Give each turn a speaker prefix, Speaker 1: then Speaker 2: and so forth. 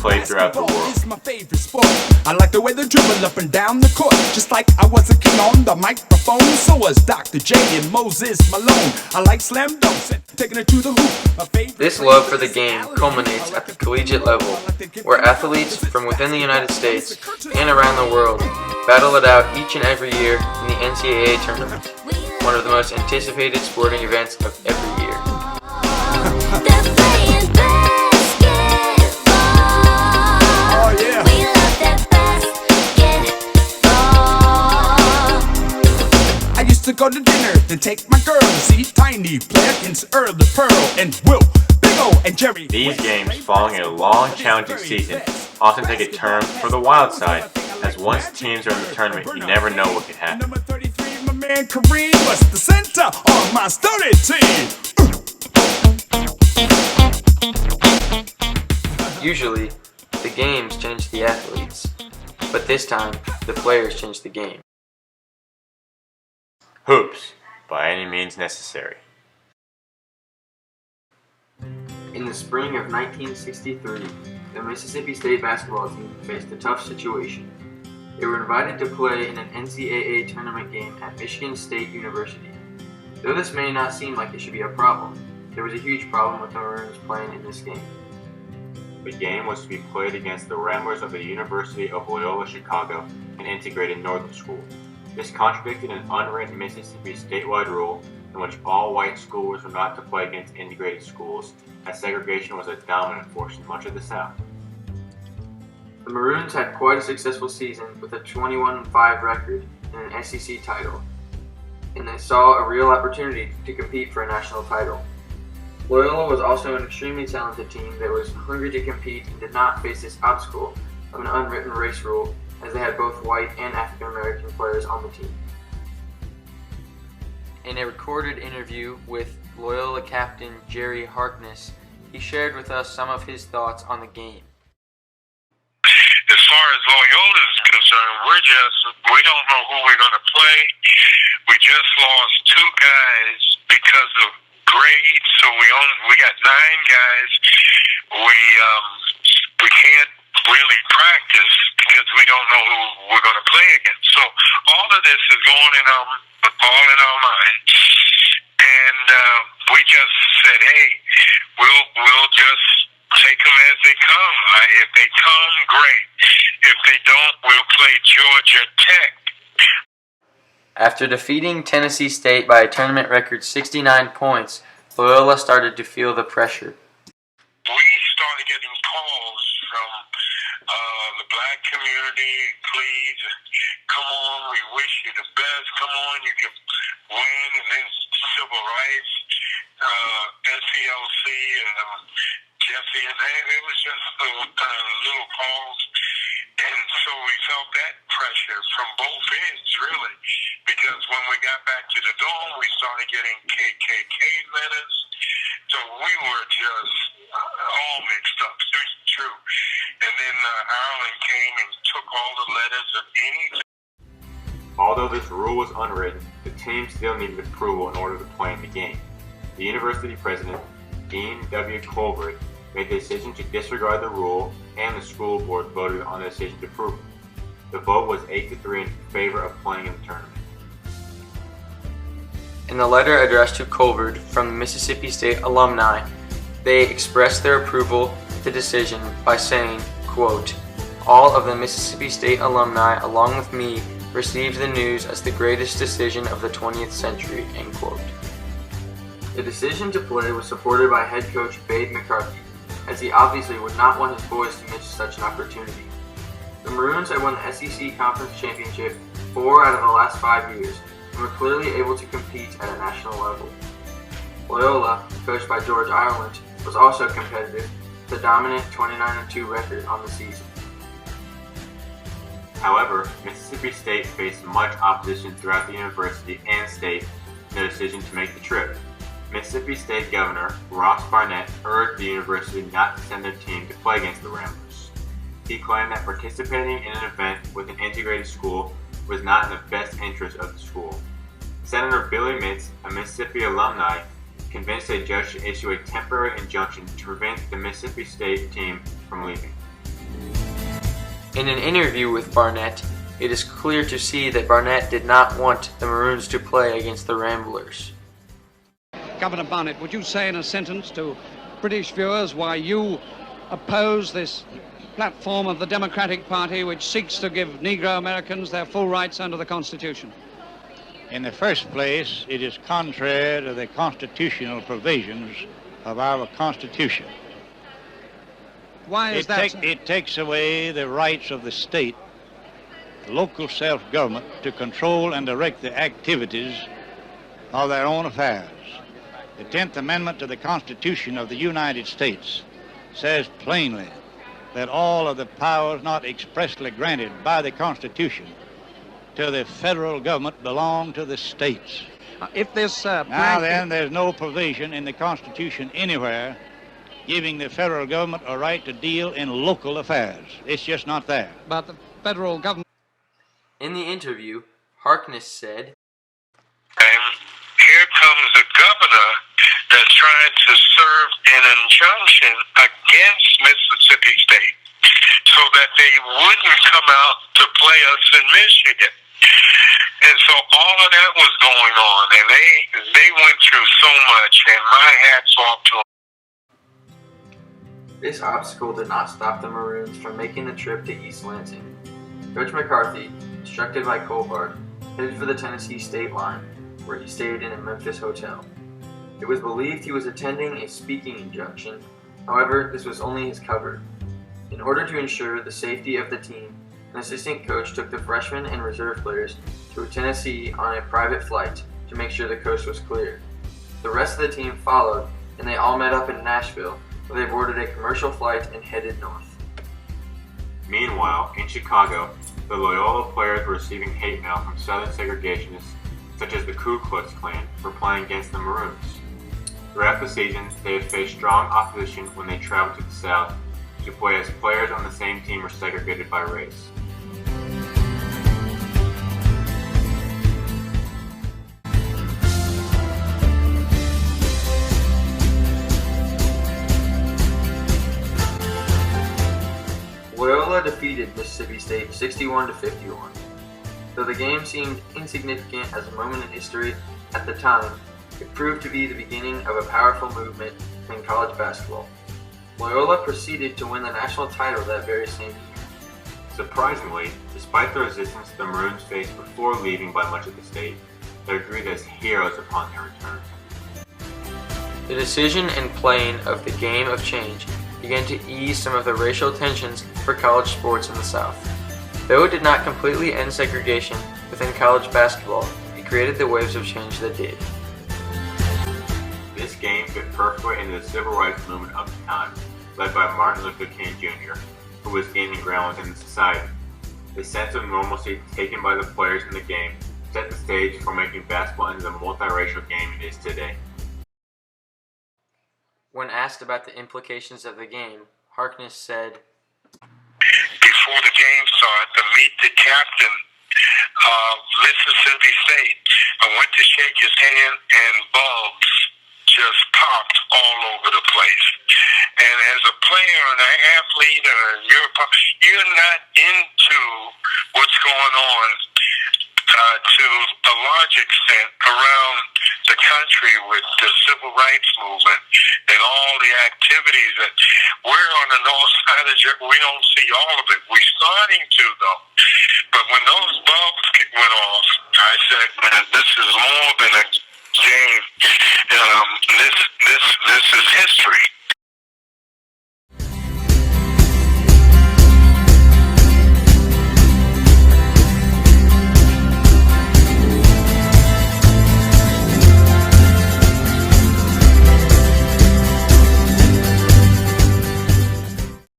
Speaker 1: played throughout the world.
Speaker 2: Is my favorite sport. I like the way they dribble up and down the court, just like I was a king on the microphone. So was Dr. J and Moses Malone. I like slam dunks and taking it to the hoop. My favorite.
Speaker 3: This love for the game culminates at the collegiate level, where athletes from within the United States and around the world battle it out each and every year in the NCAA Tournament, one of the most anticipated sporting events of every year.
Speaker 2: To go to dinner, then take my girl to see Tiny play against Earl the Pearl and Will, Big O, and Jerry.
Speaker 1: These games, following a long, challenging season, often take a turn for the wild side, as once teams are in the tournament, you never know what could happen.
Speaker 2: Number 33, my man Kareem was the center on my study team.
Speaker 3: Usually, the games change the athletes, but this time, the players change the game.
Speaker 1: Hoops, by any means necessary.
Speaker 3: In the spring of 1963, the Mississippi State basketball team faced a tough situation. They were invited to play in an NCAA tournament game at Michigan State University. Though this may not seem like it should be a problem, there was a huge problem with the Maroons playing in this game.
Speaker 1: The game was to be played against the Ramblers of the University of Loyola, Chicago, an integrated northern school. This contradicted an unwritten Mississippi statewide rule in which all white schools were not to play against integrated schools, as segregation was a dominant force in much of the South.
Speaker 3: The Maroons had quite a successful season with a 21-5 record and an SEC title, and they saw a real opportunity to compete for a national title. Loyola was also an extremely talented team that was hungry to compete and did not face this obstacle of an unwritten race rule, as they had both white and African American players on the team. In a recorded interview with Loyola captain Jerry Harkness, he shared with us some of his thoughts on the game.
Speaker 4: As far as Loyola is concerned, we don't know who we're going to play. We just lost 2 guys because of grades, so we got 9 guys. We can't really practice because we don't know who we're going to play against. So all of this is going all in our mind, and we just said, hey, we'll just take them as they come. If they come, great. If they don't, we'll play Georgia Tech.
Speaker 3: After defeating Tennessee State by a tournament record 69 points, Loyola started to feel the pressure.
Speaker 4: We started getting calls from the black community. Please, come on, we wish you the best. Come on, you can win. And then civil rights, SCLC, Jesse, and it was just little calls. And so we felt that pressure from both ends, really, because when we got back to the dorm, we started getting KKK letters. So we were just all mixed up, it's true. And then Ireland came and took all the letters of anything.
Speaker 1: Although this rule was unwritten, the team still needed approval in order to play in the game. The university president, Dean W. Colbert, made the decision to disregard the rule, and the school board voted on the decision to approve it. The vote was 8-3 in favor of playing in the tournament.
Speaker 3: In the letter addressed to Colbert from the Mississippi State alumni, they expressed their approval of the decision by saying, quote, "All of the Mississippi State alumni, along with me, received the news as the greatest decision of the 20th century," end quote. The decision to play was supported by head coach Babe McCarthy, as he obviously would not want his boys to miss such an opportunity. The Maroons had won the SEC Conference Championship 4 out of the last 5 years, and were clearly able to compete at a national level. Loyola, coached by George Ireland, was also competitive, with a dominant 29-2 record on the season.
Speaker 1: However, Mississippi State faced much opposition throughout the university and state in their decision to make the trip. Mississippi State Governor Ross Barnett urged the university not to send their team to play against the Ramblers. He claimed that participating in an event with an integrated school was not in the best interest of the school. Senator Billy Mitz, a Mississippi alumni, convinced a judge to issue a temporary injunction to prevent the Mississippi State team from leaving.
Speaker 3: In an interview with Barnett, it is clear to see that Barnett did not want the Maroons to play against the Ramblers.
Speaker 5: Governor Barnett, would you say in a sentence to British viewers why you oppose this platform of the Democratic Party which seeks to give Negro Americans their full rights under the Constitution?
Speaker 6: In the first place, it is contrary to the constitutional provisions of our Constitution.
Speaker 5: Why is that?
Speaker 6: It takes away the rights of the state, local self-government, to control and direct the activities of their own affairs. The 10th Amendment to the Constitution of the United States says plainly that all of the powers not expressly granted by the Constitution to the federal government belong to the states.
Speaker 5: If this
Speaker 6: Now then, there's no provision in the Constitution anywhere giving the federal government a right to deal in local affairs. It's just not there.
Speaker 5: But the federal government...
Speaker 3: In the interview, Harkness said,
Speaker 4: And here comes a governor that's trying to serve an injunction against Mississippi State so that they wouldn't come out to play us in Michigan. And so all of that was going on, and they went through so much, and my hat's off to them.
Speaker 3: this obstacle did not stop the Maroons from making the trip to East Lansing. Coach McCarthy, instructed by Colbart, headed for the Tennessee state line, where he stayed in a Memphis hotel. It was believed he was attending a speaking injunction. However, this was only his cover. In order to ensure the safety of the team, an assistant coach took the freshmen and reserve players to Tennessee on a private flight to make sure the coast was clear. The rest of the team followed, and they all met up in Nashville, where they boarded a commercial flight and headed north.
Speaker 1: Meanwhile, in Chicago, the Loyola players were receiving hate mail from Southern segregationists such as the Ku Klux Klan for playing against the Maroons. Throughout the season, they have faced strong opposition when they traveled to the South to play as players on the same team were segregated by race.
Speaker 3: Loyola defeated Mississippi State 61-51. Though the game seemed insignificant as a moment in history at the time, it proved to be the beginning of a powerful movement in college basketball. Loyola proceeded to win the national title that very same year.
Speaker 1: Surprisingly, despite the resistance the Maroons faced before leaving by much of the state, they were greeted as heroes upon their return.
Speaker 3: The decision and playing of the game of change began to ease some of the racial tensions for college sports in the South. Though it did not completely end segregation within college basketball, it created the waves of change that did.
Speaker 1: This game fit perfectly into the civil rights movement of the time, led by Martin Luther King Jr., who was gaining ground within the society. The sense of normalcy taken by the players in the game set the stage for making basketball into the multiracial game it is today.
Speaker 3: When asked about the implications of the game, Harkness said,
Speaker 4: Before the game started, to meet the captain of Mississippi State, I went to shake his hand, and bulbs just popped all over the place. And as a player and an athlete, you're not into what's going on to a large extent around the country with the civil rights movement and all the activities that we're on the north side of Jersey. We don't see all of it. We're starting to, though. But when those bulbs went off, I said, man, this is more than a game. This is history.